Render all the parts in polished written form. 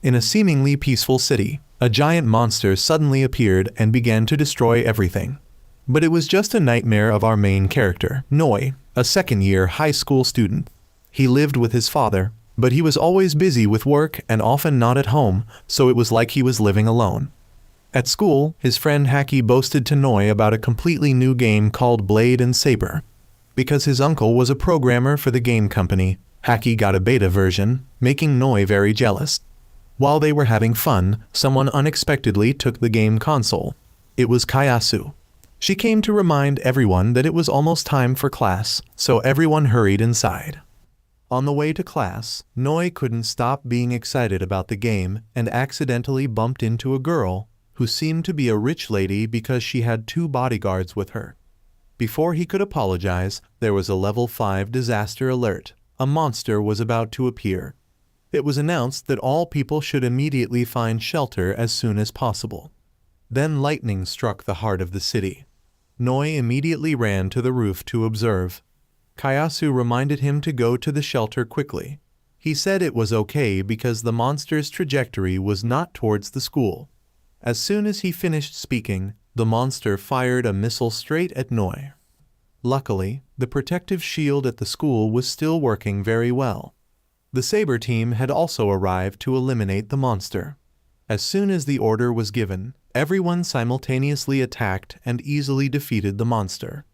In a seemingly peaceful city, a giant monster suddenly appeared and began to destroy everything. But it was just a nightmare of our main character, Noi, a second-year high school student. He lived with his father, but he was always busy with work and often not at home, so it was like he was living alone. At school, his friend Haki boasted to Noi about a completely new game called Blade and Saber. Because his uncle was a programmer for the game company, Haki got a beta version, making Noi very jealous. While they were having fun, someone unexpectedly took the game console. It was Kayasu. She came to remind everyone that it was almost time for class, so everyone hurried inside. On the way to class, Noi couldn't stop being excited about the game and accidentally bumped into a girl who seemed to be a rich lady because she had 2 bodyguards with her. Before he could apologize, there was a level 5 disaster alert. A monster was about to appear. It was announced that all people should immediately find shelter as soon as possible. Then lightning struck the heart of the city. Noi immediately ran to the roof to observe. Kayasu reminded him to go to the shelter quickly. He said it was okay because the monster's trajectory was not towards the school. As soon as he finished speaking, the monster fired a missile straight at Noi. Luckily, the protective shield at the school was still working very well. The Saber team had also arrived to eliminate the monster. As soon as the order was given, everyone simultaneously attacked and easily defeated the monster.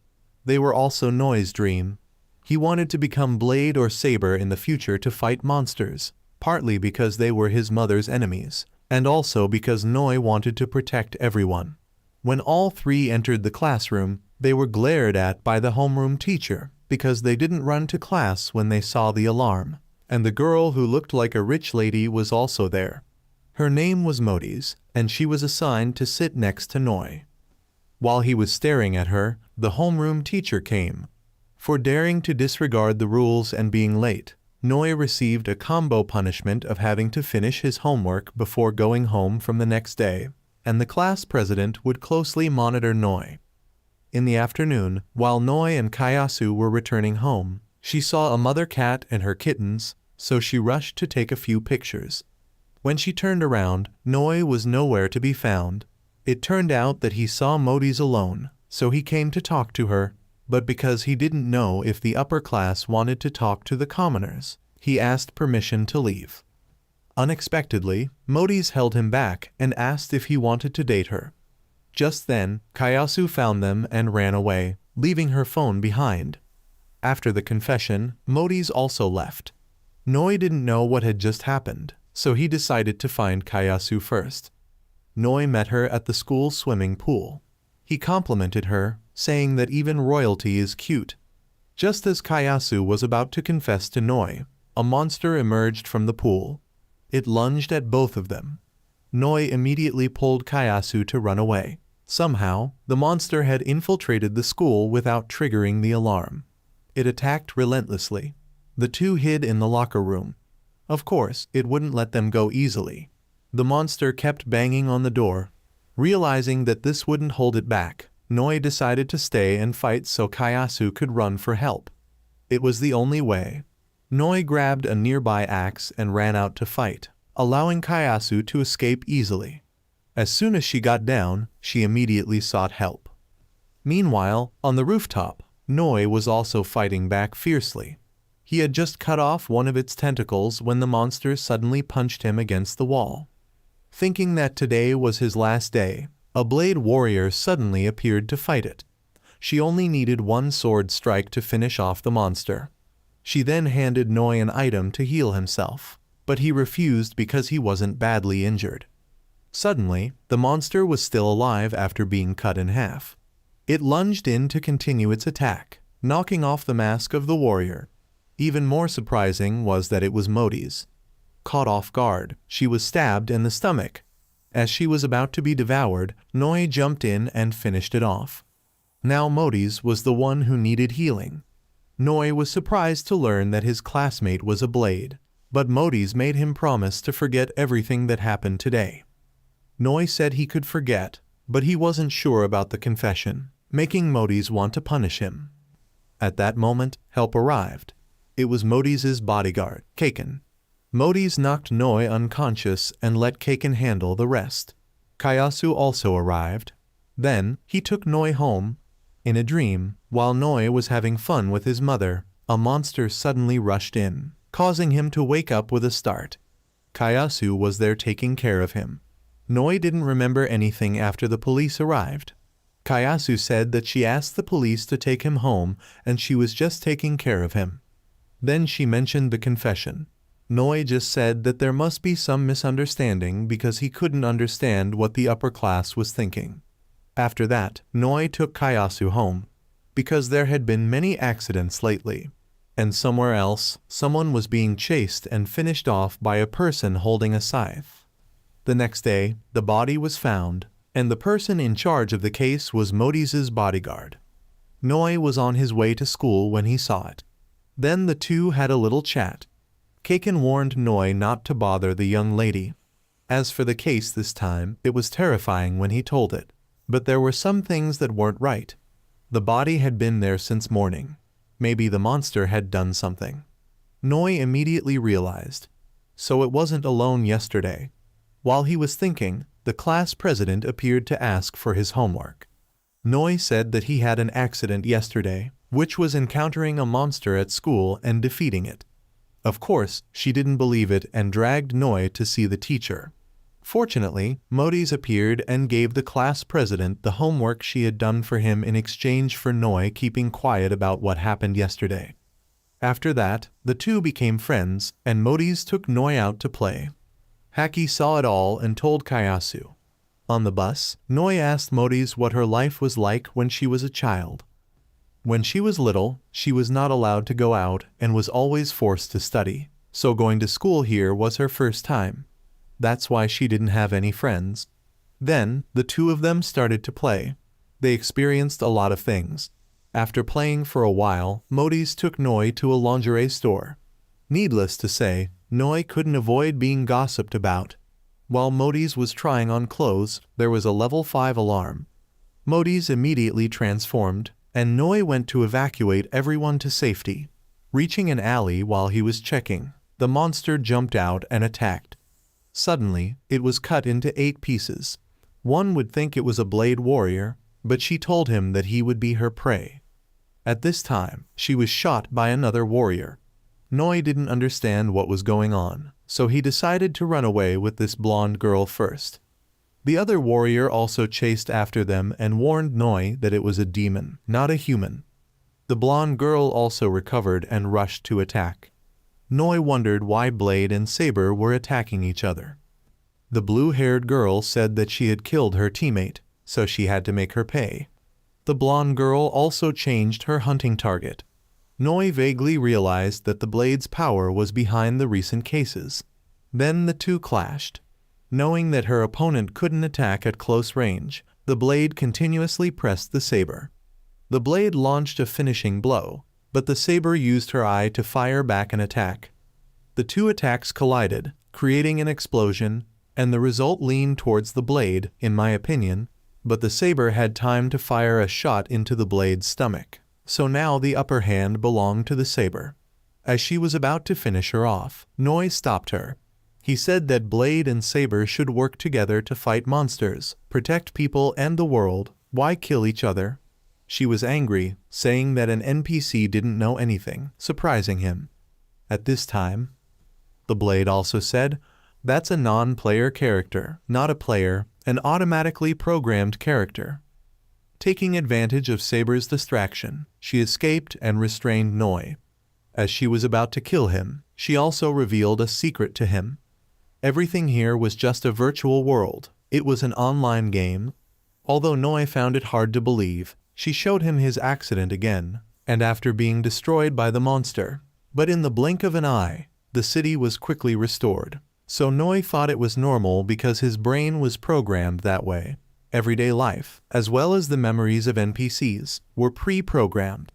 They were also Noi's dream. He wanted to become Blade or Saber in the future to fight monsters, partly because they were his mother's enemies, and also because Noi wanted to protect everyone. When all 3 entered the classroom, they were glared at by the homeroom teacher because they didn't run to class when they saw the alarm. And the girl who looked like a rich lady was also there. Her name was Modis, and she was assigned to sit next to Noi. While he was staring at her, the homeroom teacher came. For daring to disregard the rules and being late, Noi received a combo punishment of having to finish his homework before going home from the next day, and the class president would closely monitor Noi. In the afternoon, while Noi and Kayasu were returning home, she saw a mother cat and her kittens, so she rushed to take a few pictures. When she turned around, Noi was nowhere to be found. It turned out that he saw Modis alone, so he came to talk to her, but because he didn't know if the upper class wanted to talk to the commoners, he asked permission to leave. Unexpectedly, Modis held him back and asked if he wanted to date her. Just then, Kayasu found them and ran away, leaving her phone behind. After the confession, Modis also left. Noi didn't know what had just happened, so he decided to find Kayasu first. Noi met her at the school swimming pool. He complimented her, saying that even royalty is cute. Just as Kayasu was about to confess to Noi, a monster emerged from the pool. It lunged at both of them. Noi immediately pulled Kayasu to run away. Somehow, the monster had infiltrated the school without triggering the alarm. It attacked relentlessly. The 2 hid in the locker room. Of course, it wouldn't let them go easily. The monster kept banging on the door. Realizing that this wouldn't hold it back, Noi decided to stay and fight so Kayasu could run for help. It was the only way. Noi grabbed a nearby axe and ran out to fight, allowing Kayasu to escape easily. As soon as she got down, she immediately sought help. Meanwhile, on the rooftop, Noi was also fighting back fiercely. He had just cut off one of its tentacles when the monster suddenly punched him against the wall. Thinking that today was his last day, a blade warrior suddenly appeared to fight it. She only needed 1 sword strike to finish off the monster. She then handed Noi an item to heal himself, but he refused because he wasn't badly injured. Suddenly, the monster was still alive after being cut in half. It lunged in to continue its attack, knocking off the mask of the warrior. Even more surprising was that it was Modis. Caught off guard, she was stabbed in the stomach. As she was about to be devoured, Noi jumped in and finished it off. Now Modis was the one who needed healing. Noi was surprised to learn that his classmate was a blade, but Modis made him promise to forget everything that happened today. Noi said he could forget, but he wasn't sure about the confession, making Modis want to punish him. At that moment, help arrived. It was Modis' bodyguard, Kaken. Modis knocked Noi unconscious and let Kaken handle the rest. Kayasu also arrived. Then, he took Noi home. In a dream, while Noi was having fun with his mother, a monster suddenly rushed in, causing him to wake up with a start. Kayasu was there taking care of him. Noi didn't remember anything after the police arrived. Kayasu said that she asked the police to take him home and she was just taking care of him. Then she mentioned the confession. Noi just said that there must be some misunderstanding because he couldn't understand what the upper class was thinking. After that, Noi took Kayasu home, because there had been many accidents lately, and somewhere else, someone was being chased and finished off by a person holding a scythe. The next day, the body was found, and the person in charge of the case was Modis' bodyguard. Noi was on his way to school when he saw it. Then the two had a little chat. Kaken warned Noi not to bother the young lady. As for the case this time, it was terrifying when he told it. But there were some things that weren't right. The body had been there since morning. Maybe the monster had done something. Noi immediately realized. So it wasn't alone yesterday. While he was thinking, the class president appeared to ask for his homework. Noi said that he had an accident yesterday, which was encountering a monster at school and defeating it. Of course, she didn't believe it and dragged Noi to see the teacher. Fortunately, Modis appeared and gave the class president the homework she had done for him in exchange for Noi keeping quiet about what happened yesterday. After that, the two became friends, and Modis took Noi out to play. Haki saw it all and told Kayasu. On the bus, Noi asked Modis what her life was like when she was a child. When she was little, she was not allowed to go out and was always forced to study, so going to school here was her first time. That's why she didn't have any friends. Then, the two of them started to play. They experienced a lot of things. After playing for a while, Modis took Noi to a lingerie store. Needless to say, Noi couldn't avoid being gossiped about. While Modis was trying on clothes, there was a level 5 alarm. Modis immediately transformed, and Noi went to evacuate everyone to safety. Reaching an alley while he was checking, the monster jumped out and attacked. Suddenly, it was cut into 8 pieces. One would think it was a blade warrior, but she told him that he would be her prey. At this time, she was shot by another warrior. Noi didn't understand what was going on, so he decided to run away with this blonde girl first. The other warrior also chased after them and warned Noi that it was a demon, not a human. The blonde girl also recovered and rushed to attack. Noi wondered why Blade and Saber were attacking each other. The blue-haired girl said that she had killed her teammate, so she had to make her pay. The blonde girl also changed her hunting target. Noi vaguely realized that the Blade's power was behind the recent cases. Then the two clashed. Knowing that her opponent couldn't attack at close range, the Blade continuously pressed the Saber. The Blade launched a finishing blow, but the Saber used her eye to fire back an attack. The two attacks collided, creating an explosion, and the result leaned towards the Blade, in my opinion, but the Saber had time to fire a shot into the Blade's stomach, so now the upper hand belonged to the Saber. As she was about to finish her off, Noi stopped her. He said that Blade and Saber should work together to fight monsters, protect people and the world. Why kill each other? She was angry, saying that an NPC didn't know anything, surprising him. At this time, the Blade also said, "That's a non-player character, not a player, an automatically programmed character." Taking advantage of Saber's distraction, she escaped and restrained Noi. As she was about to kill him, she also revealed a secret to him. Everything here was just a virtual world. It was an online game. Although Noi found it hard to believe, she showed him his accident again, and after being destroyed by the monster. But in the blink of an eye, the city was quickly restored. So Noi thought it was normal because his brain was programmed that way. Everyday life, as well as the memories of NPCs, were pre-programmed.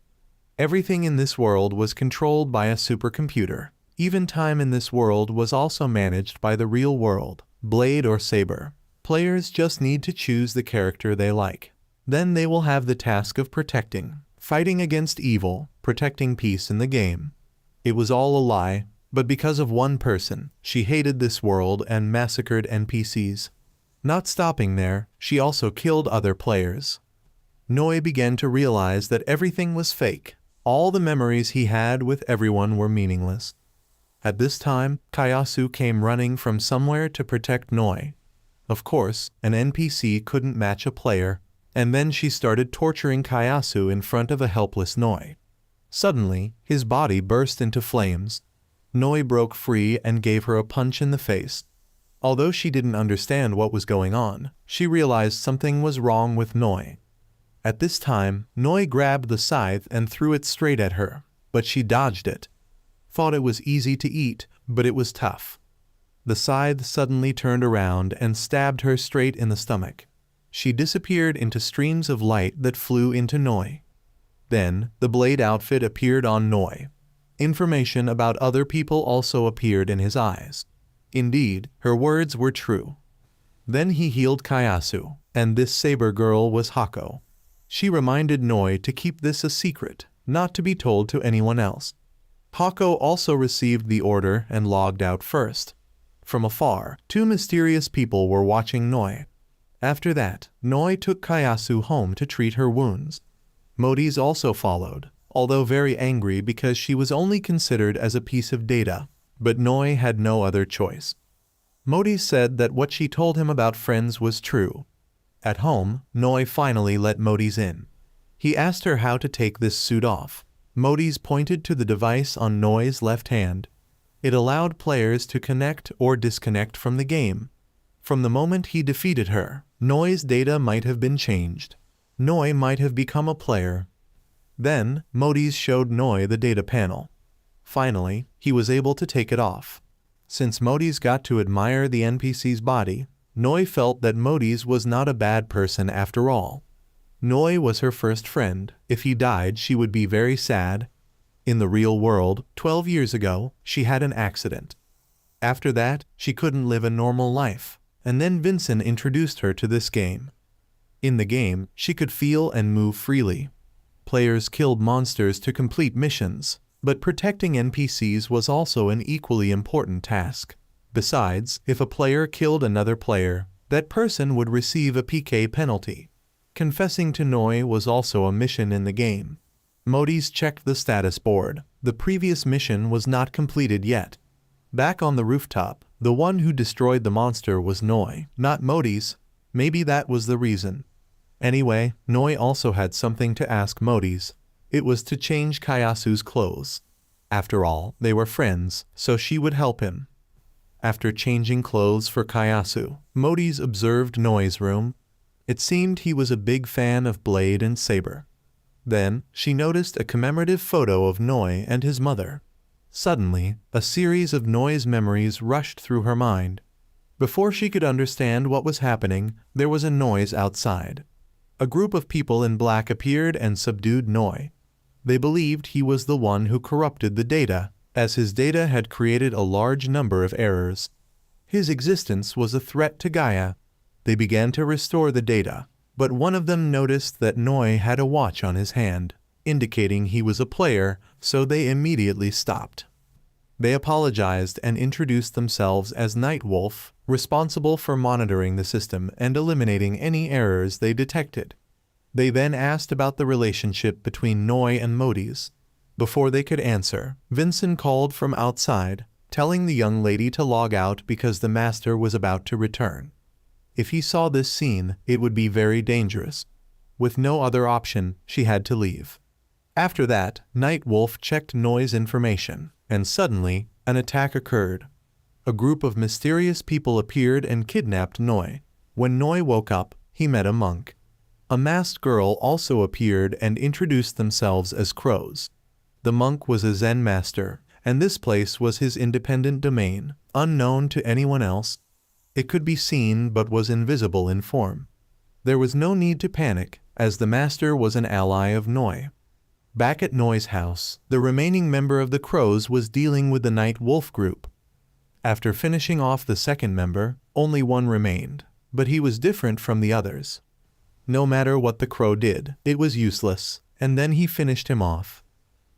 Everything in this world was controlled by a supercomputer. Even time in this world was also managed by the real world, Blade or Saber. Players just need to choose the character they like. Then they will have the task of protecting, fighting against evil, protecting peace in the game. It was all a lie. But because of one person, she hated this world and massacred NPCs. Not stopping there, she also killed other players. Noi began to realize that everything was fake. All the memories he had with everyone were meaningless. At this time, Kayasu came running from somewhere to protect Noi. Of course, an NPC couldn't match a player, and then she started torturing Kayasu in front of a helpless Noi. Suddenly, his body burst into flames. Noi broke free and gave her a punch in the face. Although she didn't understand what was going on, she realized something was wrong with Noi. At this time, Noi grabbed the scythe and threw it straight at her, but she dodged it. Thought it was easy to eat, but it was tough. The scythe suddenly turned around and stabbed her straight in the stomach. She disappeared into streams of light that flew into Noi. Then, the blade outfit appeared on Noi. Information about other people also appeared in his eyes. Indeed, her words were true. Then he healed Kayasu, and this saber girl was Hako. She reminded Noi to keep this a secret, not to be told to anyone else. Hako also received the order and logged out first. From afar, two mysterious people were watching Noi. After that, Noi took Kayasu home to treat her wounds. Modis also followed, although very angry because she was only considered as a piece of data, but Noi had no other choice. Modis said that what she told him about friends was true. At home, Noi finally let Modis in. He asked her how to take this suit off. Modis pointed to the device on Noi's left hand. It allowed players to connect or disconnect from the game. From the moment he defeated her, Noi's data might have been changed. Noi might have become a player. Then, Modis showed Noi the data panel. Finally, he was able to take it off. Since Modis got to admire the NPC's body, Noi felt that Modis was not a bad person after all. Noi was her first friend. If he died, she would be very sad. In the real world, 12 years ago, she had an accident. After that, she couldn't live a normal life, and then Vincent introduced her to this game. In the game, she could feel and move freely. Players killed monsters to complete missions, but protecting NPCs was also an equally important task. Besides, if a player killed another player, that person would receive a PK penalty. Confessing to Noi was also a mission in the game. Modis checked the status board. The previous mission was not completed yet. Back on the rooftop, the one who destroyed the monster was Noi, not Modis. Maybe that was the reason. Anyway, Noi also had something to ask Modis. It was to change Kayasu's clothes. After all, they were friends, so she would help him. After changing clothes for Kayasu, Modis observed Noi's room. It seemed he was a big fan of blade and saber. Then, she noticed a commemorative photo of Noi and his mother. Suddenly, a series of Noi's memories rushed through her mind. Before she could understand what was happening, there was a noise outside. A group of people in black appeared and subdued Noi. They believed he was the one who corrupted the data, as his data had created a large number of errors. His existence was a threat to Gaia. They began to restore the data, but one of them noticed that Noi had a watch on his hand, indicating he was a player, so they immediately stopped. They apologized and introduced themselves as Night Wolf, responsible for monitoring the system and eliminating any errors they detected. They then asked about the relationship between Noi and Modis. Before they could answer, Vincent called from outside, telling the young lady to log out because the master was about to return. If he saw this scene, it would be very dangerous. With no other option, she had to leave. After that, Night Wolf checked Noi's information, and suddenly, an attack occurred. A group of mysterious people appeared and kidnapped Noi. When Noi woke up, he met a monk. A masked girl also appeared and introduced themselves as crows. The monk was a Zen master, and this place was his independent domain, unknown to anyone else. It could be seen but was invisible in form. There was no need to panic, as the master was an ally of Noi. Back at Noi's house, the remaining member of the crows was dealing with the Night Wolf group. After finishing off the second member, only one remained, but he was different from the others. No matter what the crow did, it was useless, and then he finished him off.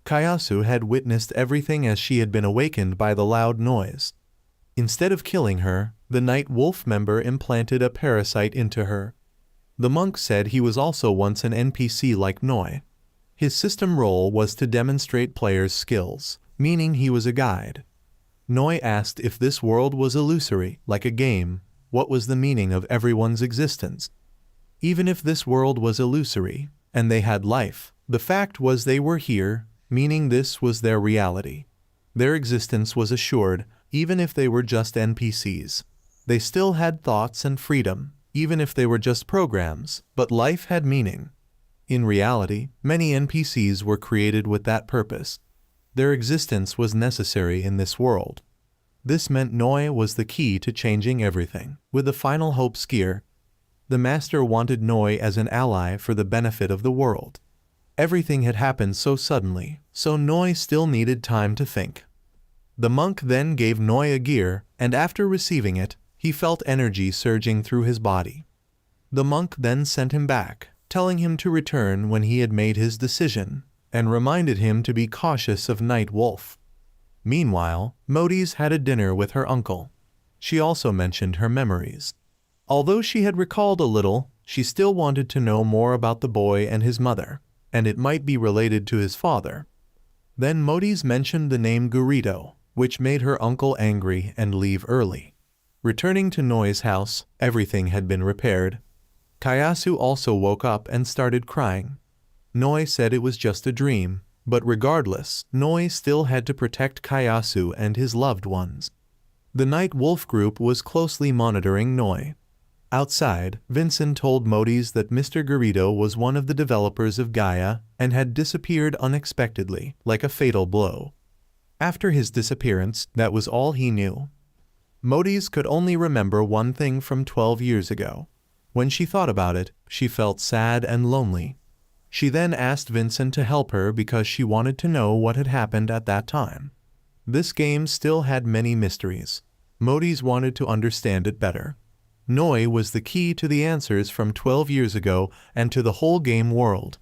Kayasu had witnessed everything as she had been awakened by the loud noise. Instead of killing her, the night wolf member implanted a parasite into her. The monk said he was also once an NPC like Noi. His system role was to demonstrate players' skills, meaning he was a guide. Noi asked if this world was illusory, like a game, what was the meaning of everyone's existence? Even if this world was illusory, and they had life, the fact was they were here, meaning this was their reality. Their existence was assured, even if they were just NPCs. They still had thoughts and freedom, even if they were just programs, but life had meaning. In reality, many NPCs were created with that purpose. Their existence was necessary in this world. This meant Noi was the key to changing everything. With the final hope skier, the master wanted Noi as an ally for the benefit of the world. Everything had happened so suddenly, so Noi still needed time to think. The monk then gave Noi a gear, and after receiving it, he felt energy surging through his body. The monk then sent him back, telling him to return when he had made his decision, and reminded him to be cautious of Night Wolf. Meanwhile, Modis had a dinner with her uncle. She also mentioned her memories. Although she had recalled a little, she still wanted to know more about the boy and his mother, and it might be related to his father. Then Modis mentioned the name Garrido, which made her uncle angry and leave early. Returning to Noi's house, everything had been repaired. Kayasu also woke up and started crying. Noi said it was just a dream, but regardless, Noi still had to protect Kayasu and his loved ones. The Night Wolf group was closely monitoring Noi. Outside, Vincent told Modis that Mr. Garrido was one of the developers of Gaia and had disappeared unexpectedly, like a fatal blow. After his disappearance, that was all he knew. Modis could only remember one thing from 12 years ago. When she thought about it, she felt sad and lonely. She then asked Vincent to help her because she wanted to know what had happened at that time. This game still had many mysteries. Modis wanted to understand it better. Noi was the key to the answers from 12 years ago and to the whole game world.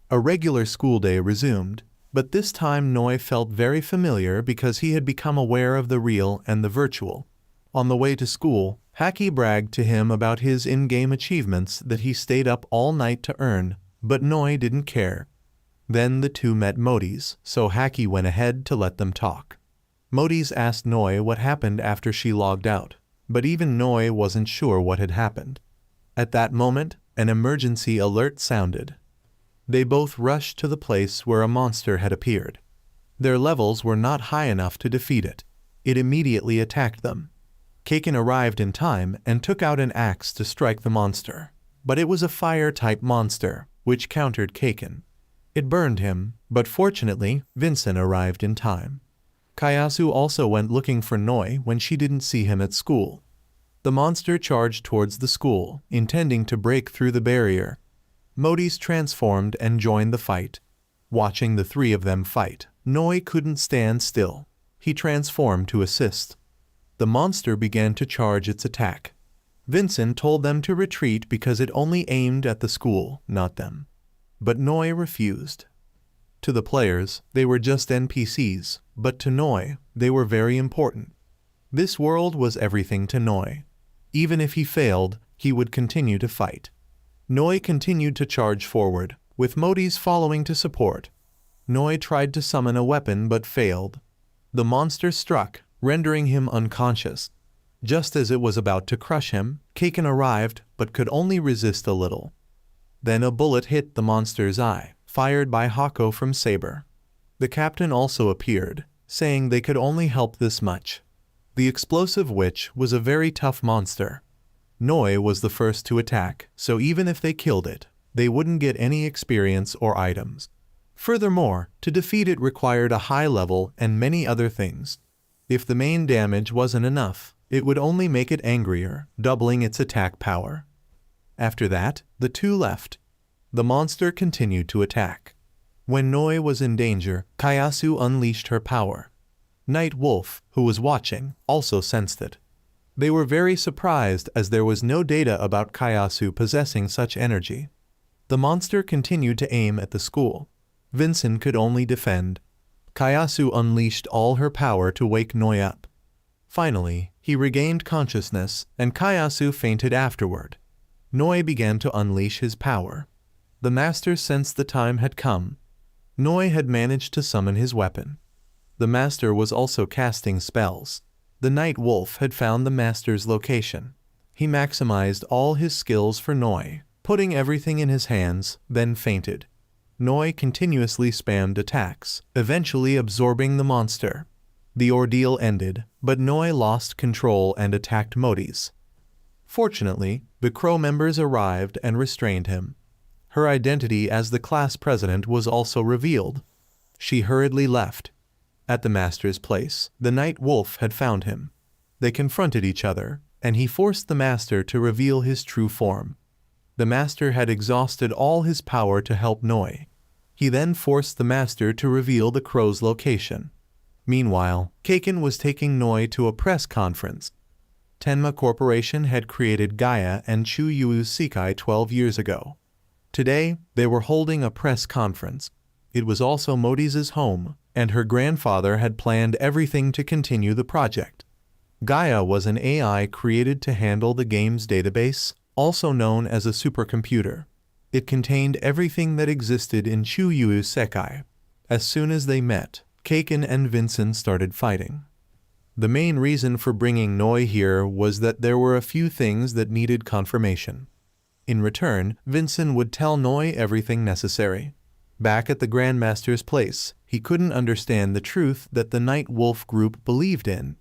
A regular school day resumed, but this time Noi felt very familiar because he had become aware of the real and the virtual. On the way to school, Haki bragged to him about his in-game achievements that he stayed up all night to earn, but Noi didn't care. Then the two met Modis, so Haki went ahead to let them talk. Modis asked Noi what happened after she logged out, but even Noi wasn't sure what had happened. At that moment, an emergency alert sounded. They both rushed to the place where a monster had appeared. Their levels were not high enough to defeat it. It immediately attacked them. Kaken arrived in time and took out an axe to strike the monster, but it was a fire-type monster, which countered Kaken. It burned him, but fortunately, Vincent arrived in time. Kayasu also went looking for Noi when she didn't see him at school. The monster charged towards the school, intending to break through the barrier. Modis transformed and joined the fight. Watching the three of them fight, Noi couldn't stand still. He transformed to assist. The monster began to charge its attack. Vincent told them to retreat because it only aimed at the school, not them. But Noi refused. To the players, they were just NPCs, but to Noi, they were very important. This world was everything to Noi. Even if he failed, he would continue to fight. Noi continued to charge forward, with Modis following to support. Noi tried to summon a weapon but failed. The monster struck, rendering him unconscious. Just as it was about to crush him, Kaken arrived but could only resist a little. Then a bullet hit the monster's eye, fired by Hako from Saber. The captain also appeared, saying they could only help this much. The explosive witch was a very tough monster. Noi was the first to attack, so even if they killed it, they wouldn't get any experience or items. Furthermore, to defeat it required a high level and many other things. If the main damage wasn't enough, it would only make it angrier, doubling its attack power. After that, the two left. The monster continued to attack. When Noi was in danger, Kayasu unleashed her power. Night Wolf, who was watching, also sensed it. They were very surprised as there was no data about Kayasu possessing such energy. The monster continued to aim at the school. Vincent could only defend. Kayasu unleashed all her power to wake Noi up. Finally, he regained consciousness, and Kayasu fainted afterward. Noi began to unleash his power. The master sensed the time had come. Noi had managed to summon his weapon. The master was also casting spells. The night wolf had found the master's location. He maximized all his skills for Noi, putting everything in his hands, then fainted. Noi continuously spammed attacks, eventually absorbing the monster. The ordeal ended, but Noi lost control and attacked Modis. Fortunately, the Crow members arrived and restrained him. Her identity as the class president was also revealed. She hurriedly left. At the master's place, the night wolf had found him. They confronted each other, and he forced the master to reveal his true form. The master had exhausted all his power to help Noi. He then forced the master to reveal the crow's location. Meanwhile, Kaken was taking Noi to a press conference. Tenma Corporation had created Gaia and Chuyuu's Sekai 12 years ago. Today, they were holding a press conference. It was also Modis' home, and her grandfather had planned everything to continue the project. Gaia was an AI created to handle the game's database, also known as a supercomputer. It contained everything that existed in Chuyuu's Sekai. As soon as they met, Kaken and Vincent started fighting. The main reason for bringing Noi here was that there were a few things that needed confirmation. In return, Vincent would tell Noi everything necessary. Back at the Grandmaster's place, he couldn't understand the truth that the Night Wolf group believed in.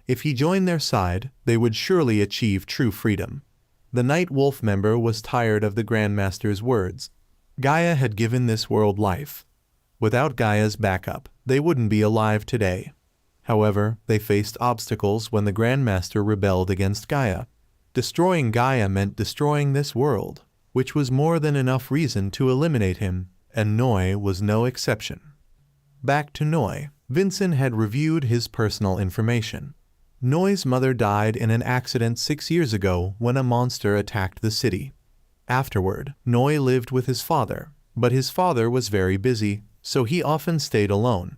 If he joined their side, they would surely achieve true freedom. The Night Wolf member was tired of the Grandmaster's words. Gaia had given this world life. Without Gaia's backup, they wouldn't be alive today. However, they faced obstacles when the Grandmaster rebelled against Gaia. Destroying Gaia meant destroying this world, which was more than enough reason to eliminate him, and Noi was no exception. Back to Noi, Vincent had reviewed his personal information. Noi's mother died in an accident 6 years ago when a monster attacked the city. Afterward, Noi lived with his father, but his father was very busy, so he often stayed alone.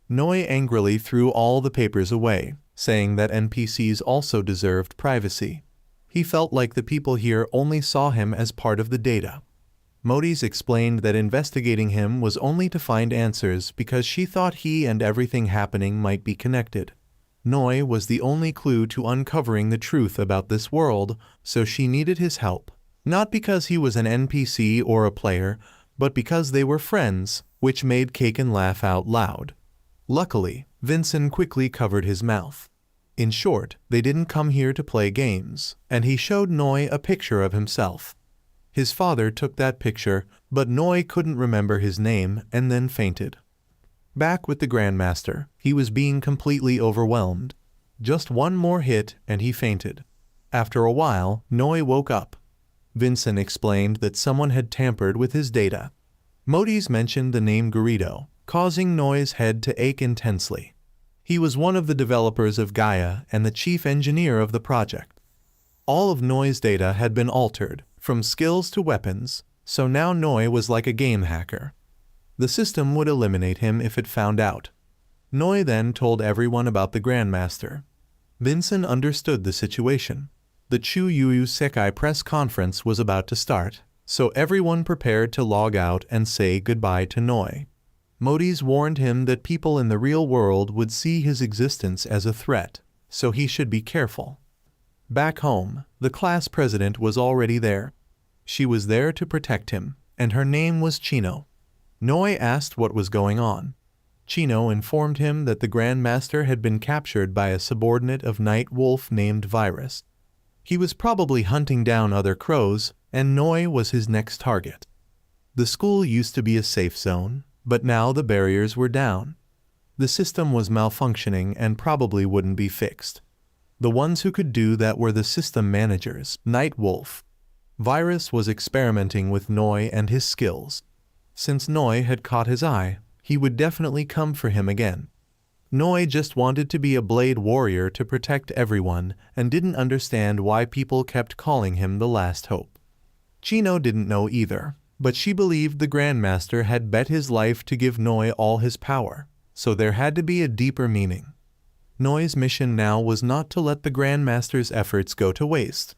Noi angrily threw all the papers away, saying that NPCs also deserved privacy. He felt like the people here only saw him as part of the data. Modis explained that investigating him was only to find answers because she thought he and everything happening might be connected. Noi was the only clue to uncovering the truth about this world, so she needed his help. Not because he was an NPC or a player, but because they were friends, which made Kaken laugh out loud. Luckily, Vincent quickly covered his mouth. In short, they didn't come here to play games, and he showed Noi a picture of himself. His father took that picture, but Noi couldn't remember his name and then fainted. Back with the Grandmaster, he was being completely overwhelmed. Just one more hit and he fainted. After a while, Noi woke up. Vincent explained that someone had tampered with his data. Modis mentioned the name Garrido, causing Noi's head to ache intensely. He was one of the developers of Gaia and the chief engineer of the project. All of Noi's data had been altered, from skills to weapons, so now Noi was like a game hacker. The system would eliminate him if it found out. Noi then told everyone about the Grandmaster. Vincent understood the situation. The Chuyuu Sekai press conference was about to start, so everyone prepared to log out and say goodbye to Noi. Modis warned him that people in the real world would see his existence as a threat, so he should be careful. Back home, the class president was already there. She was there to protect him, and her name was Chino. Noi asked what was going on. Chino informed him that the Grandmaster had been captured by a subordinate of Night Wolf named Virus. He was probably hunting down other crows, and Noi was his next target. The school used to be a safe zone, but now the barriers were down. The system was malfunctioning and probably wouldn't be fixed. The ones who could do that were the system managers, Night Wolf. Virus was experimenting with Noi and his skills. Since Noi had caught his eye, he would definitely come for him again. Noi just wanted to be a blade warrior to protect everyone and didn't understand why people kept calling him the last hope. Chino didn't know either, but she believed the Grandmaster had bet his life to give Noi all his power. so there had to be a deeper meaning. Noi's mission now was not to let the Grandmaster's efforts go to waste.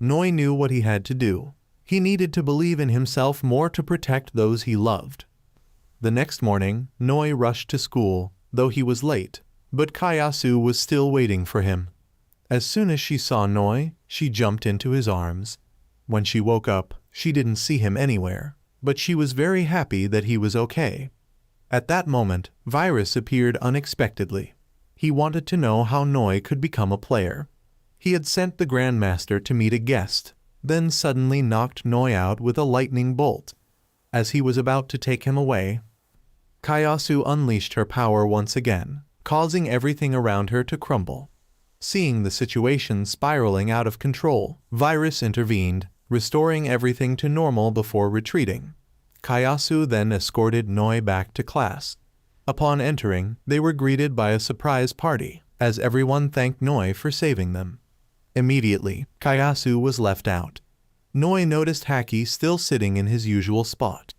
Noi knew what he had to do. He needed to believe in himself more to protect those he loved. The next morning, Noi rushed to school, though he was late, but Kayasu was still waiting for him. As soon as she saw Noi, she jumped into his arms. When she woke up, she didn't see him anywhere, but she was very happy that he was okay. At that moment, Virus appeared unexpectedly. He wanted to know how Noi could become a player. He had sent the Grandmaster to meet a guest, then suddenly knocked Noi out with a lightning bolt. As he was about to take him away, Kayasu unleashed her power once again, causing everything around her to crumble. Seeing the situation spiraling out of control, Virus intervened, restoring everything to normal before retreating. Kayasu then escorted Noi back to class. Upon entering, they were greeted by a surprise party, as everyone thanked Noi for saving them. Immediately, Kayasu was left out. Noi noticed Haki still sitting in his usual spot.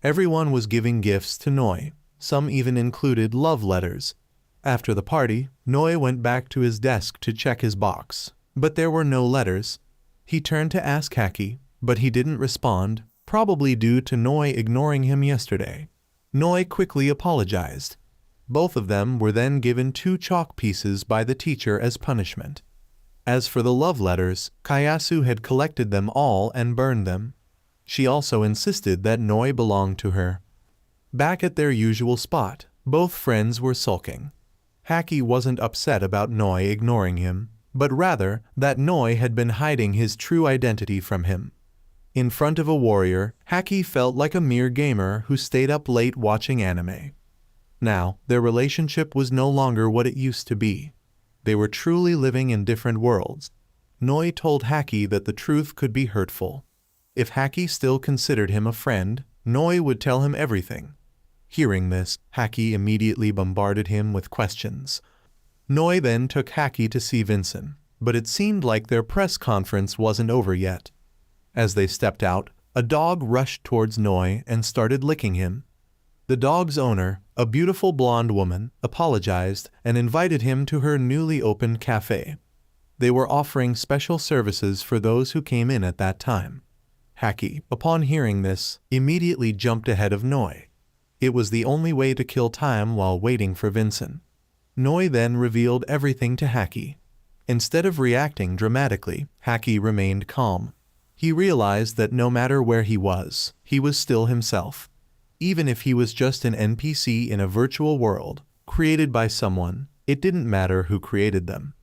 Everyone was giving gifts to Noi. Some even included love letters. After the party, Noi went back to his desk to check his box, but there were no letters. He turned to ask Haki, but he didn't respond, probably due to Noi ignoring him yesterday. Noi quickly apologized. Both of them were then given 2 chalk pieces by the teacher as punishment. As for the love letters, Kayasu had collected them all and burned them. She also insisted that Noi belonged to her. Back at their usual spot, both friends were sulking. Haki wasn't upset about Noi ignoring him, but rather that Noi had been hiding his true identity from him. In front of a warrior, Haki felt like a mere gamer who stayed up late watching anime. Now, their relationship was no longer what it used to be. They were truly living in different worlds. Noi told Haki that the truth could be hurtful. If Haki still considered him a friend, Noi would tell him everything. Hearing this, Haki immediately bombarded him with questions. Noi then took Haki to see Vincent, but it seemed like their press conference wasn't over yet. As they stepped out, a dog rushed towards Noi and started licking him. The dog's owner, a beautiful blonde woman, apologized and invited him to her newly opened cafe. They were offering special services for those who came in at that time. Haki, upon hearing this, immediately jumped ahead of Noi. It was the only way to kill time while waiting for Vincent. Noi then revealed everything to Haki. Instead of reacting dramatically, Haki remained calm. He realized that no matter where he was still himself. Even if he was just an NPC in a virtual world, created by someone, it didn't matter who created them.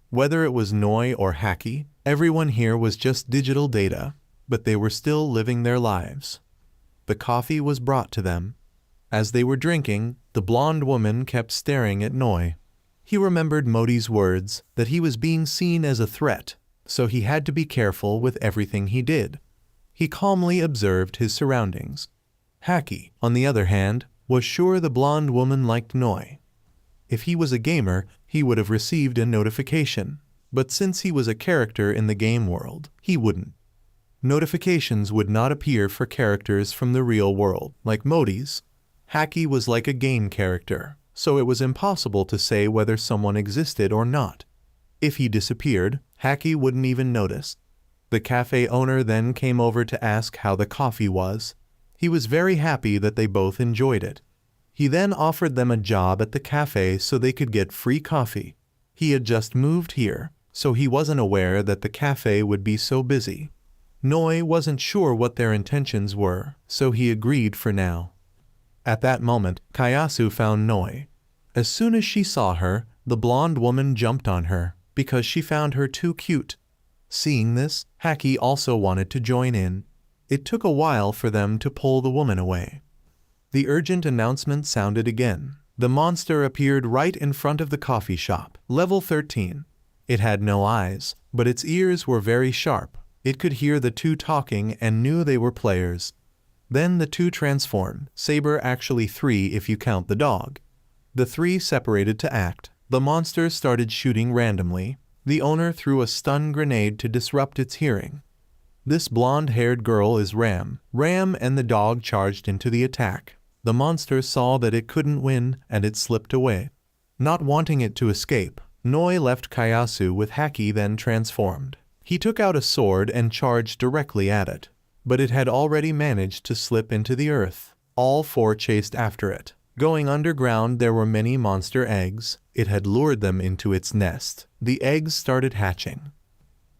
Whether it was Noi or Haki, everyone here was just digital data, but they were still living their lives. The coffee was brought to them. As they were drinking, the blonde woman kept staring at Noi. He remembered Modi's words that he was being seen as a threat, so he had to be careful with everything he did. He calmly observed his surroundings. Haki, on the other hand, was sure the blonde woman liked Noi. If he was a gamer, he would have received a notification, but since he was a character in the game world, he wouldn't. Notifications would not appear for characters from the real world, like Modi's. Haki was like a game character, so it was impossible to say whether someone existed or not. If he disappeared, Haki wouldn't even notice. The cafe owner then came over to ask how the coffee was. He was very happy that they both enjoyed it. He then offered them a job at the cafe so they could get free coffee. He had just moved here, so he wasn't aware that the cafe would be so busy. Noi wasn't sure what their intentions were, so he agreed for now. At that moment, Kayasu found Noi. As soon as she saw her, the blonde woman jumped on her, because she found her too cute. Seeing this, Haki also wanted to join in. It took a while for them to pull the woman away. The urgent announcement sounded again. The monster appeared right in front of the coffee shop, level 13. It had no eyes, but its ears were very sharp. It could hear the two talking and knew they were players. Then the two transformed, Saber actually 3 if you count the dog. The 3 separated to act. The monster started shooting randomly. The owner threw a stun grenade to disrupt its hearing. This blonde-haired girl is Ram. Ram and the dog charged into the attack. The monster saw that it couldn't win and it slipped away. Not wanting it to escape, Noi left Kayasu with Haki then transformed. He took out a sword and charged directly at it. But it had already managed to slip into the earth. All four chased after it. Going underground there were many monster eggs. It had lured them into its nest. The eggs started hatching.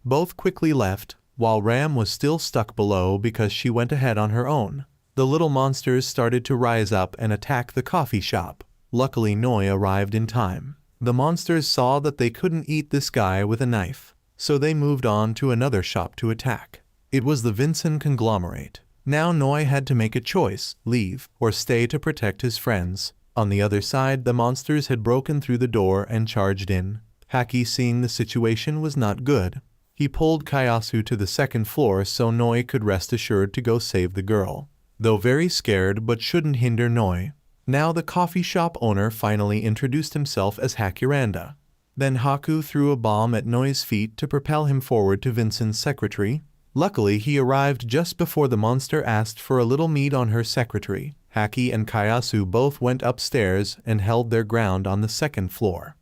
Both quickly left, while Ram was still stuck below because she went ahead on her own. The little monsters started to rise up and attack the coffee shop. Luckily Noi arrived in time. The monsters saw that they couldn't eat this guy with a knife, so they moved on to another shop to attack. It was the Vincent conglomerate. Now Noi had to make a choice, leave, or stay to protect his friends. On the other side, the monsters had broken through the door and charged in. Haki, seeing the situation was not good, he pulled Kayasu to the second floor so Noi could rest assured to go save the girl. Though very scared but shouldn't hinder Noi. Now the coffee shop owner finally introduced himself as Hakuranda. Then Haku threw a bomb at Noi's feet to propel him forward to Vincent's secretary. Luckily he arrived just before the monster asked for a little meat on her secretary. Haki and Kayasu both went upstairs and held their ground on the second floor.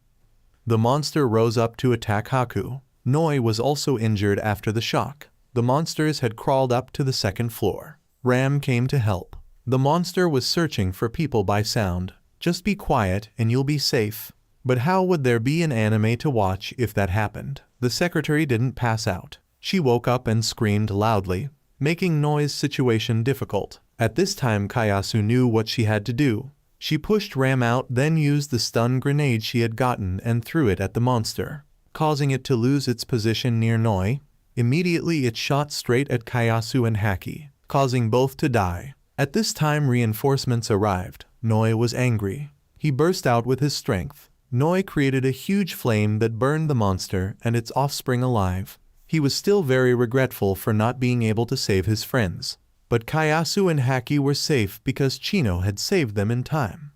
The monster rose up to attack Haku. Noi was also injured after the shock. The monsters had crawled up to the second floor. Ram came to help. The monster was searching for people by sound. Just be quiet and you'll be safe. But how would there be an anime to watch if that happened? The secretary didn't pass out. She woke up and screamed loudly, making Noi's situation difficult. At this time Kayasu knew what she had to do. She pushed Ram out, then used the stun grenade she had gotten and threw it at the monster, causing it to lose its position near Noi. Immediately it shot straight at Kayasu and Haki, causing both to die. At this time reinforcements arrived. Noi was angry. He burst out with his strength. Noi created a huge flame that burned the monster and its offspring alive. He was still very regretful for not being able to save his friends. But Kayasu and Haki were safe because Chino had saved them in time.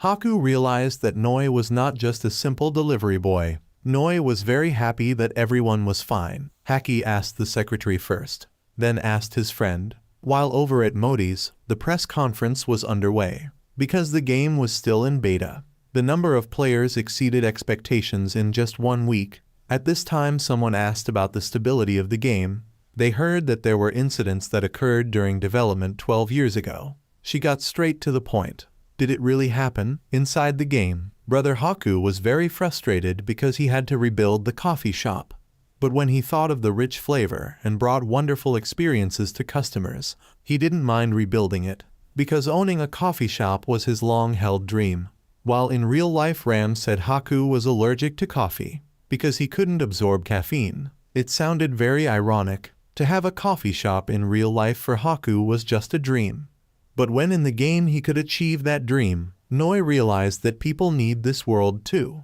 Haku realized that Noi was not just a simple delivery boy. Noi was very happy that everyone was fine. Haki asked the secretary first, then asked his friend. While over at Modi's, the press conference was underway. Because the game was still in beta, the number of players exceeded expectations in just 1 week. At this time someone asked about the stability of the game. They heard that there were incidents that occurred during development 12 years ago. She got straight to the point. Did it really happen? Inside the game, Brother Haku was very frustrated because he had to rebuild the coffee shop. But when he thought of the rich flavor and brought wonderful experiences to customers, he didn't mind rebuilding it, because owning a coffee shop was his long-held dream. While in real life Ram said Haku was allergic to coffee, because he couldn't absorb caffeine. It sounded very ironic. To have a coffee shop in real life for Haku was just a dream. But when in the game he could achieve that dream, Noi realized that people need this world too.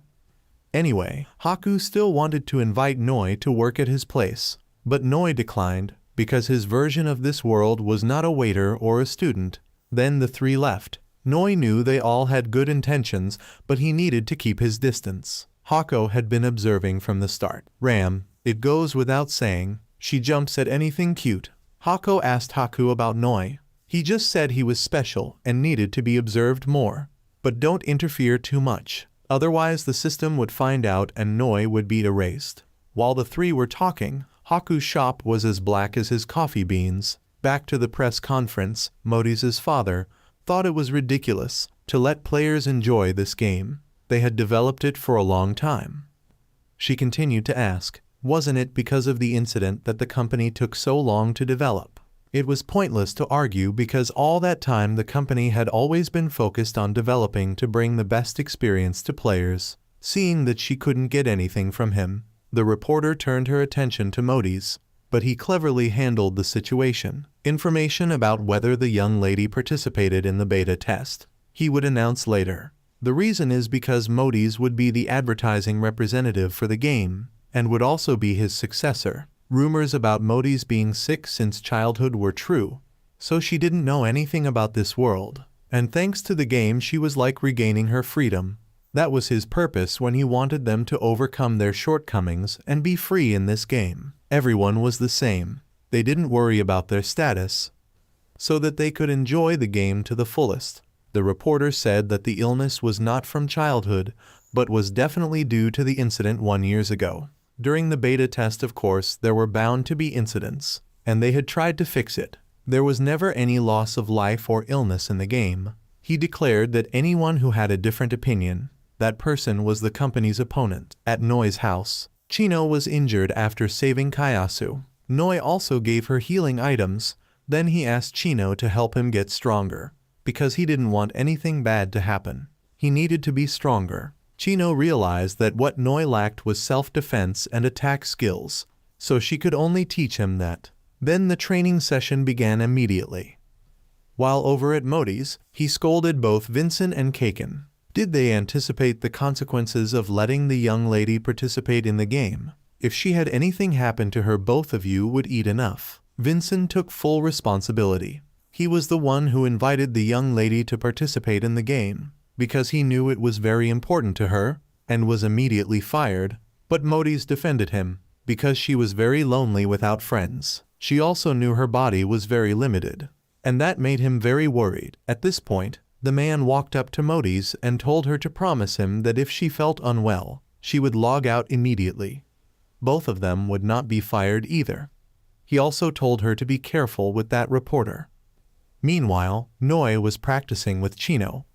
Anyway, Haku still wanted to invite Noi to work at his place, but Noi declined because his version of this world was not a waiter or a student. Then the three left. Noi knew they all had good intentions, but he needed to keep his distance. Haku had been observing from the start. Ram, it goes without saying, she jumps at anything cute. Haku asked Haku about Noi. He just said he was special and needed to be observed more. But don't interfere too much. Otherwise the system would find out and Noi would be erased. While the three were talking, Haku's shop was as black as his coffee beans. Back to the press conference, Modi's father thought it was ridiculous to let players enjoy this game. They had developed it for a long time. She continued to ask, wasn't it because of the incident that the company took so long to develop? It was pointless to argue because all that time the company had always been focused on developing to bring the best experience to players. Seeing that she couldn't get anything from him, the reporter turned her attention to Modi's, but he cleverly handled the situation. Information about whether the young lady participated in the beta test, he would announce later. The reason is because Modi's would be the advertising representative for the game, and would also be his successor. Rumors about Modi's being sick since childhood were true, so she didn't know anything about this world. And thanks to the game she was like regaining her freedom. That was his purpose when he wanted them to overcome their shortcomings and be free in this game. Everyone was the same. They didn't worry about their status, so that they could enjoy the game to the fullest. The reporter said that the illness was not from childhood, but was definitely due to the incident 1 year ago. During the beta test, of course, there were bound to be incidents, and they had tried to fix it. There was never any loss of life or illness in the game. He declared that anyone who had a different opinion, that person was the company's opponent. At Noi's house, Chino was injured after saving Kayasu. Noi also gave her healing items, then he asked Chino to help him get stronger, because he didn't want anything bad to happen. He needed to be stronger. Chino realized that what Noi lacked was self-defense and attack skills, so she could only teach him that. Then the training session began immediately. While over at Modi's, he scolded both Vincent and Kaken. Did they anticipate the consequences of letting the young lady participate in the game? If she had anything happen to her, both of you would eat enough. Vincent took full responsibility. He was the one who invited the young lady to participate in the game, because he knew it was very important to her, and was immediately fired. But Modi's defended him, because she was very lonely without friends. She also knew her body was very limited, and that made him very worried. At this point, the man walked up to Modi's and told her to promise him that if she felt unwell, she would log out immediately. Both of them would not be fired either. He also told her to be careful with that reporter. Meanwhile, Noi was practicing with Chino.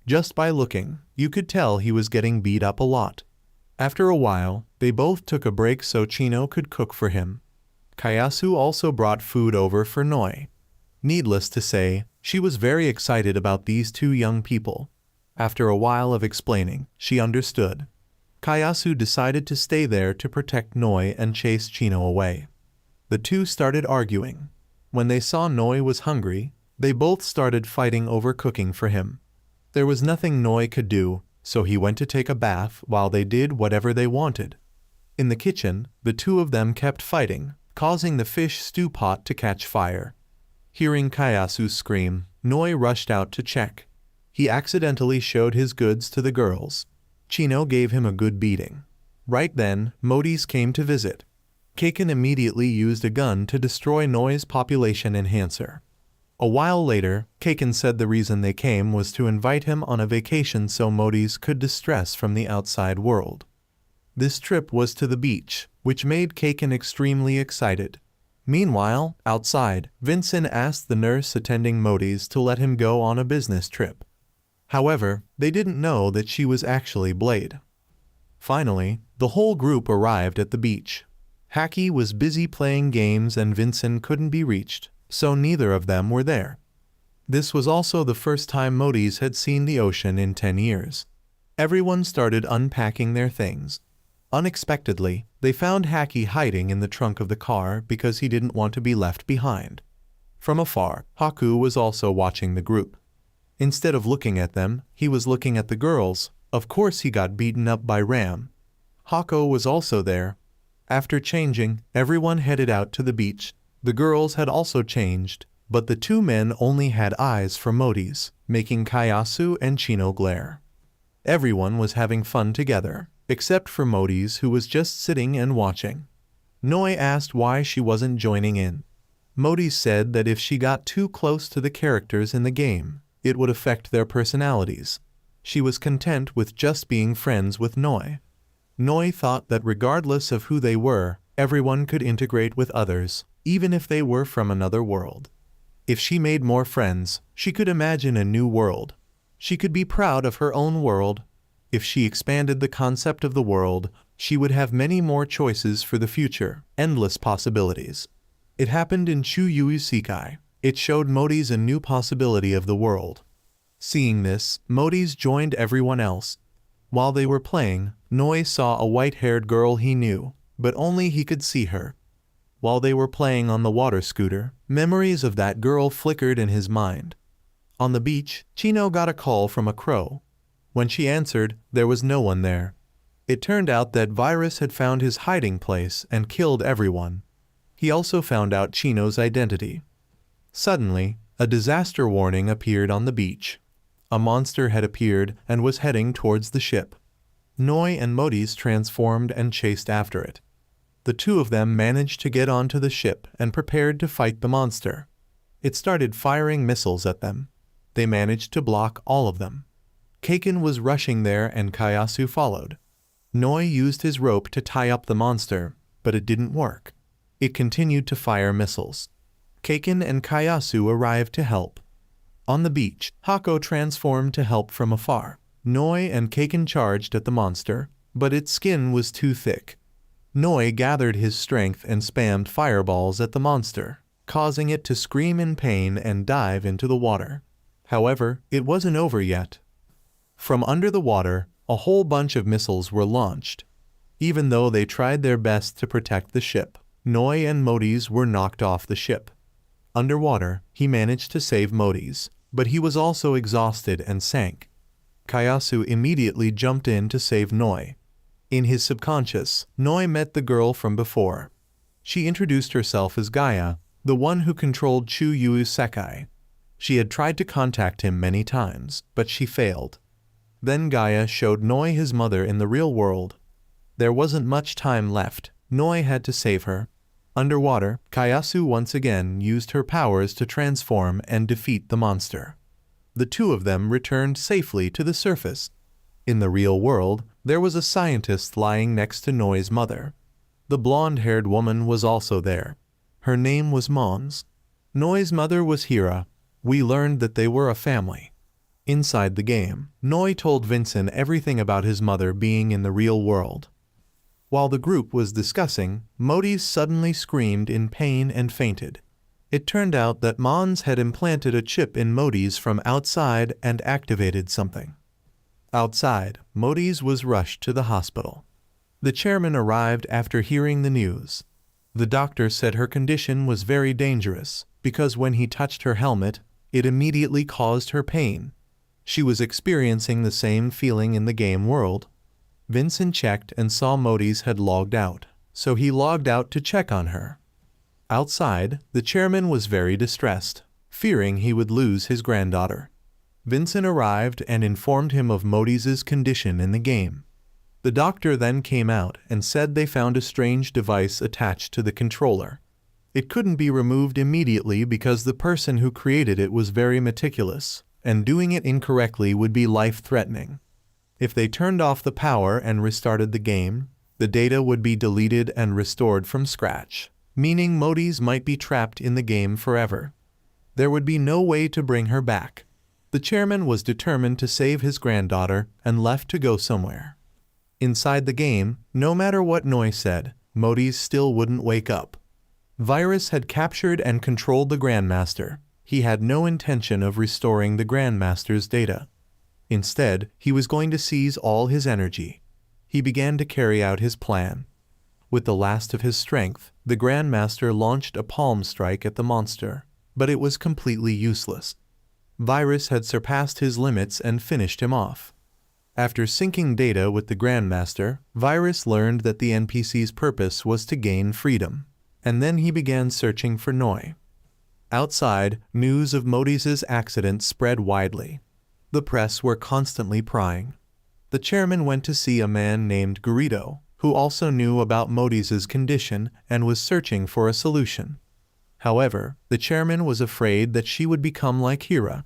Just by looking, you could tell he was getting beat up a lot. After a while, they both took a break so Chino could cook for him. Kayasu also brought food over for Noi. Needless to say, she was very excited about these two young people. After a while of explaining, she understood. Kayasu decided to stay there to protect Noi and chase Chino away. The two started arguing. When they saw Noi was hungry, they both started fighting over cooking for him. There was nothing Noi could do, so he went to take a bath while they did whatever they wanted. In the kitchen, the two of them kept fighting, causing the fish stew pot to catch fire. Hearing Kayasu scream, Noi rushed out to check. He accidentally showed his goods to the girls. Chino gave him a good beating. Right then, Modi's came to visit. Kaken immediately used a gun to destroy Noi's population enhancer. A while later, Kaken said the reason they came was to invite him on a vacation so Modi's could distress from the outside world. This trip was to the beach, which made Kaken extremely excited. Meanwhile, outside, Vincent asked the nurse attending Modi's to let him go on a business trip. However, they didn't know that she was actually Blade. Finally, the whole group arrived at the beach. Haki was busy playing games and Vincent couldn't be reached, so neither of them were there. This was also the first time Modi's had seen the ocean in 10 years. Everyone started unpacking their things. Unexpectedly, they found Haki hiding in the trunk of the car because he didn't want to be left behind. From afar, Haku was also watching the group. Instead of looking at them, he was looking at the girls. Of course he got beaten up by Ram. Hako was also there. After changing, everyone headed out to the beach. The girls had also changed, but the two men only had eyes for Modi's, making Kayasu and Chino glare. Everyone was having fun together, except for Modi's, who was just sitting and watching. Noi asked why she wasn't joining in. Modi's said that if she got too close to the characters in the game, it would affect their personalities. She was content with just being friends with Noi. Noi thought that regardless of who they were, everyone could integrate with others, even if they were from another world. If she made more friends, she could imagine a new world. She could be proud of her own world. If she expanded the concept of the world, she would have many more choices for the future, endless possibilities. It happened in Chuyu Isekai. It showed Modi's a new possibility of the world. Seeing this, Modi's joined everyone else. While they were playing, Noi saw a white-haired girl he knew, but only he could see her. While they were playing on the water scooter, memories of that girl flickered in his mind. On the beach, Chino got a call from a crow. When she answered, there was no one there. It turned out that Virus had found his hiding place and killed everyone. He also found out Chino's identity. Suddenly, a disaster warning appeared on the beach. A monster had appeared and was heading towards the ship. Noi and Modi's transformed and chased after it. The two of them managed to get onto the ship and prepared to fight the monster. It started firing missiles at them. they managed to block all of them. Kaken was rushing there and Kayasu followed. Noi used his rope to tie up the monster, but it didn't work. It continued to fire missiles. Kaken and Kayasu arrived to help. On the beach, Hako transformed to help from afar. Noi and Kaken charged at the monster, but its skin was too thick. Noi gathered his strength and spammed fireballs at the monster, causing it to scream in pain and dive into the water. However, it wasn't over yet. From under the water, a whole bunch of missiles were launched. Even though they tried their best to protect the ship, Noi and Modi's were knocked off the ship. Underwater, he managed to save Modi's, but he was also exhausted and sank. Kayasu immediately jumped in to save Noi. In his subconscious, Noi met the girl from before. She introduced herself as Gaia, the one who controlled Chu-Yu's Sekai. She had tried to contact him many times, but she failed. Then Gaia showed Noi his mother in the real world. There wasn't much time left. Noi had to save her. Underwater, Kayasu once again used her powers to transform and defeat the monster. The two of them returned safely to the surface. In the real world, there was a scientist lying next to Noi's mother. The blonde-haired woman was also there. Her name was Mons. Noi's mother was Hira. We learned that they were a family. Inside the game, Noi told Vincent everything about his mother being in the real world. While the group was discussing, Modi's suddenly screamed in pain and fainted. It turned out that Mons had implanted a chip in Modi's from outside and activated something. Outside, Modi's was rushed to the hospital. The chairman arrived after hearing the news. The doctor said her condition was very dangerous because when he touched her helmet, it immediately caused her pain. She was experiencing the same feeling in the game world. Vincent checked and saw Modi's had logged out, so he logged out to check on her. Outside, the chairman was very distressed, fearing he would lose his granddaughter. Vincent arrived and informed him of Modi's condition in the game. The doctor then came out and said they found a strange device attached to the controller. It couldn't be removed immediately because the person who created it was very meticulous, and doing it incorrectly would be life-threatening. If they turned off the power and restarted the game, the data would be deleted and restored from scratch, meaning Modi's might be trapped in the game forever. There would be no way to bring her back. The chairman was determined to save his granddaughter and left to go somewhere. Inside the game, no matter what Noi said, Modi's still wouldn't wake up. Virus had captured and controlled the Grandmaster. He had no intention of restoring the Grandmaster's data. Instead, he was going to seize all his energy. He began to carry out his plan. With the last of his strength, the Grandmaster launched a palm strike at the monster, but it was completely useless. Virus had surpassed his limits and finished him off. After syncing data with the Grandmaster, Virus learned that the NPC's purpose was to gain freedom, and then he began searching for Noi. Outside, news of Modi's accident spread widely. The press were constantly prying. The chairman went to see a man named Garrido, who also knew about Modi's condition and was searching for a solution. However, the chairman was afraid that she would become like Hira.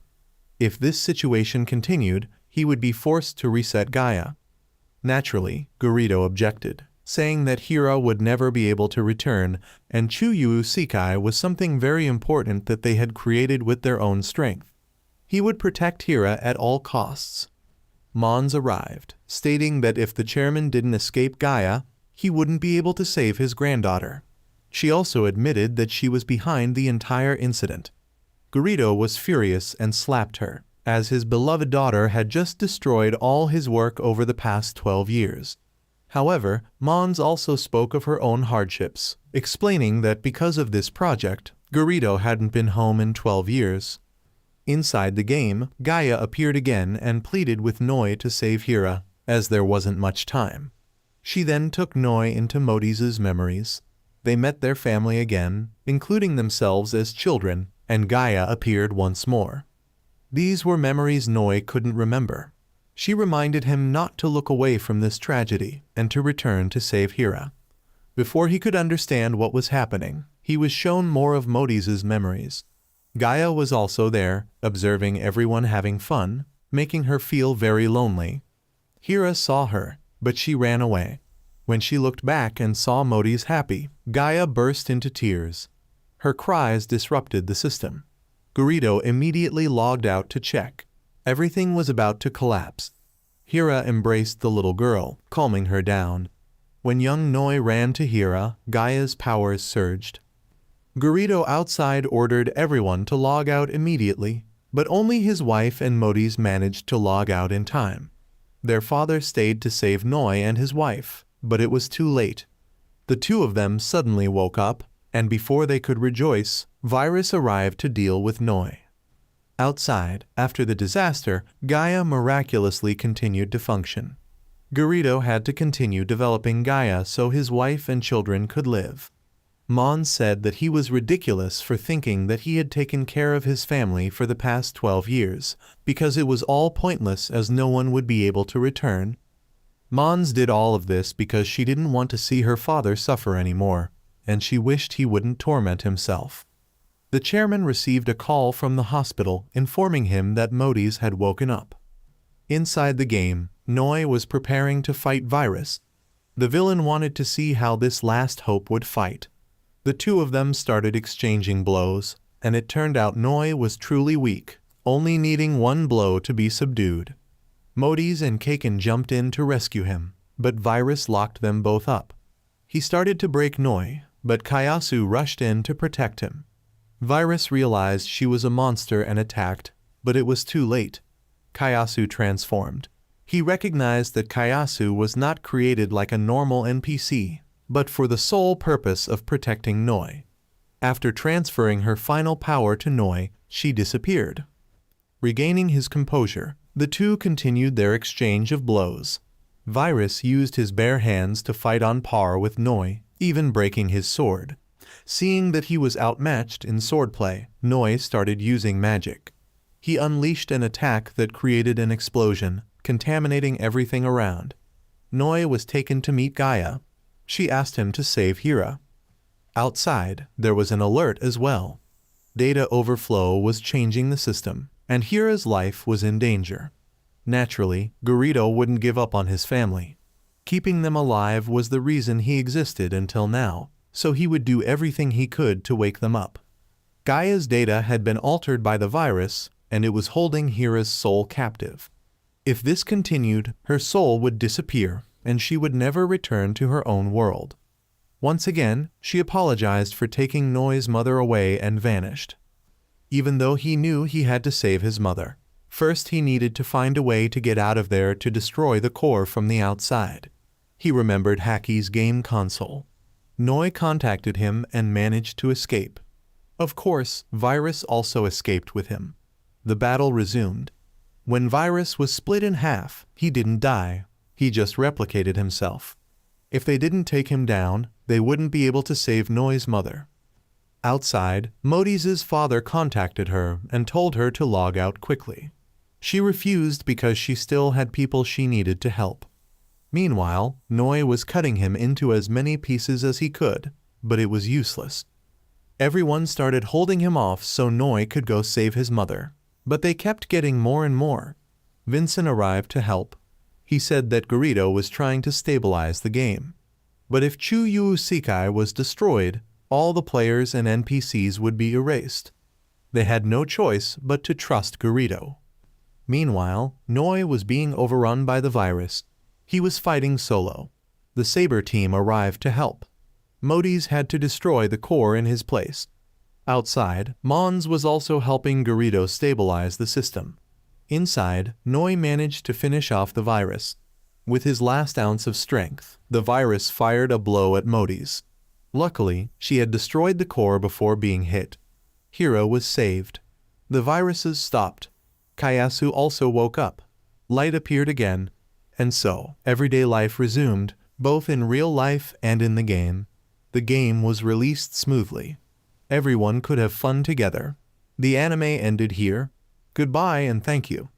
If this situation continued, he would be forced to reset Gaia. Naturally, Garrido objected, saying that Hira would never be able to return, and Chu-Yu Sekai was something very important that they had created with their own strength. He would protect Hira at all costs. Mons arrived, stating that if the chairman didn't escape Gaia, he wouldn't be able to save his granddaughter. She also admitted that she was behind the entire incident. Garrido was furious and slapped her, as his beloved daughter had just destroyed all his work over the past 12 years. However, Mons also spoke of her own hardships, explaining that because of this project, Garrido hadn't been home in 12 years. Inside the game, Gaia appeared again and pleaded with Noi to save Hira, as there wasn't much time. She then took Noi into Modi's memories. They met their family again, including themselves as children, and Gaia appeared once more. These were memories Noi couldn't remember. She reminded him not to look away from this tragedy and to return to save Hira. Before he could understand what was happening, he was shown more of Modi's memories. Gaia was also there, observing everyone having fun, making her feel very lonely. Hira saw her, but she ran away. When she looked back and saw Modi's happy, Gaia burst into tears. Her cries disrupted the system. Garrido immediately logged out to check. Everything was about to collapse. Hira embraced the little girl, calming her down. When young Noi ran to Hira, Gaia's powers surged. Garrido outside ordered everyone to log out immediately, but only his wife and Modi's managed to log out in time. Their father stayed to save Noi and his wife, but it was too late. The two of them suddenly woke up, and before they could rejoice, Virus arrived to deal with Noi. Outside, after the disaster, Gaia miraculously continued to function. Garrido had to continue developing Gaia so his wife and children could live. Mons said that he was ridiculous for thinking that he had taken care of his family for the past 12 years, because it was all pointless as no one would be able to return. Mons did all of this because she didn't want to see her father suffer anymore, and she wished he wouldn't torment himself. The chairman received a call from the hospital informing him that Modis had woken up. Inside the game, Noi was preparing to fight Virus. The villain wanted to see how this last hope would fight. The two of them started exchanging blows, and it turned out Noi was truly weak, only needing one blow to be subdued. Modis and Kaken jumped in to rescue him, but Virus locked them both up. He started to break Noi, but Kayasu rushed in to protect him. Virus realized she was a monster and attacked, but it was too late. Kayasu transformed. He recognized that Kayasu was not created like a normal NPC, but for the sole purpose of protecting Noi. After transferring her final power to Noi, she disappeared. Regaining his composure, the two continued their exchange of blows. Virus used his bare hands to fight on par with Noi, even breaking his sword. Seeing that he was outmatched in swordplay, Noi started using magic. He unleashed an attack that created an explosion, contaminating everything around. Noi was taken to meet Gaia. She asked him to save Hira. Outside, there was an alert as well. Data overflow was changing the system, and Hira's life was in danger. Naturally, Garrido wouldn't give up on his family. Keeping them alive was the reason he existed until now, so he would do everything he could to wake them up. Gaia's data had been altered by the virus, and it was holding Hira's soul captive. If this continued, her soul would disappear, and she would never return to her own world. Once again, she apologized for taking Noi's mother away and vanished. Even though he knew he had to save his mother, first he needed to find a way to get out of there to destroy the core from the outside. He remembered Haki's game console. Noi contacted him and managed to escape. Of course, Virus also escaped with him. The battle resumed. When Virus was split in half, he didn't die. He just replicated himself. If they didn't take him down, they wouldn't be able to save Noi's mother. Outside, Modis' father contacted her and told her to log out quickly. She refused because she still had people she needed to help. Meanwhile, Noi was cutting him into as many pieces as he could, but it was useless. Everyone started holding him off so Noi could go save his mother, but they kept getting more and more. Vincent arrived to help. He said that Garrido was trying to stabilize the game. But if Chuyu Sekai was destroyed, all the players and NPCs would be erased. They had no choice but to trust Garrido. Meanwhile, Noi was being overrun by the virus. He was fighting solo. The Saber team arrived to help. Modis had to destroy the core in his place. Outside, Mons was also helping Garrido stabilize the system. Inside, Noi managed to finish off the virus. With his last ounce of strength, the virus fired a blow at Modis. Luckily, she had destroyed the core before being hit. Hira was saved. The viruses stopped. Kayasu also woke up. Light appeared again, and so, everyday life resumed, both in real life and in the game. The game was released smoothly. Everyone could have fun together. The anime ended here. Goodbye and thank you.